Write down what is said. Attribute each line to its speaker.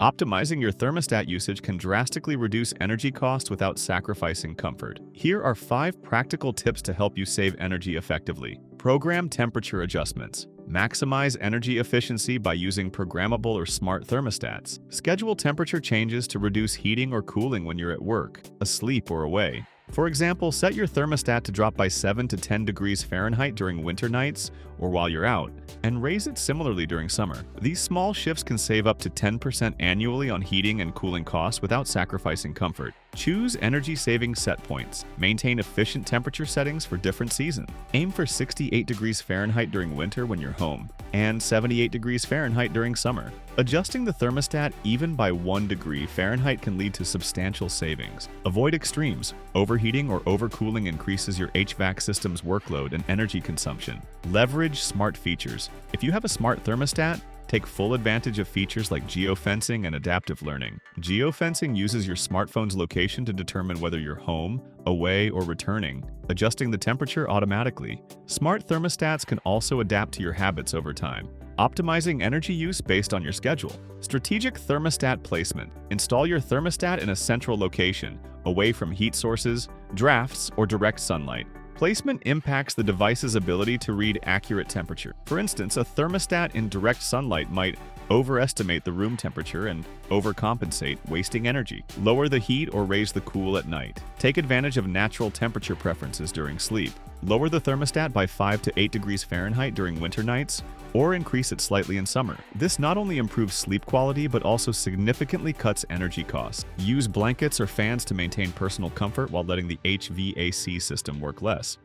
Speaker 1: Optimizing your thermostat usage can drastically reduce energy costs without sacrificing comfort. Here are 5 practical tips to help you save energy effectively. Program temperature adjustments. Maximize energy efficiency by using programmable or smart thermostats. Schedule temperature changes to reduce heating or cooling when you're at work, asleep, or away. For example, set your thermostat to drop by 7 to 10 degrees Fahrenheit during winter nights or while you're out, and raise it similarly during summer. These small shifts can save up to 10% annually on heating and cooling costs without sacrificing comfort. Choose energy-saving set points. Maintain efficient temperature settings for different seasons. Aim for 68 degrees Fahrenheit during winter when you're home, and 78 degrees Fahrenheit during summer. Adjusting the thermostat even by 1 degree Fahrenheit can lead to substantial savings. Avoid extremes. Overheating or overcooling increases your HVAC system's workload and energy consumption. Leverage smart features. If you have a smart thermostat, take full advantage of features like geofencing and adaptive learning. Geofencing uses your smartphone's location to determine whether you're home, away, or returning, adjusting the temperature automatically. Smart thermostats can also adapt to your habits over time, optimizing energy use based on your schedule. Strategic thermostat placement. Install your thermostat in a central location, away from heat sources, drafts, or direct sunlight. Placement impacts the device's ability to read accurate temperature. For instance, a thermostat in direct sunlight might overestimate the room temperature and overcompensate, wasting energy. Lower the heat or raise the cool at night. Take advantage of natural temperature preferences during sleep. Lower the thermostat by 5 to 8 degrees Fahrenheit during winter nights, or increase it slightly in summer. This not only improves sleep quality, but also significantly cuts energy costs. Use blankets or fans to maintain personal comfort while letting the HVAC system work less.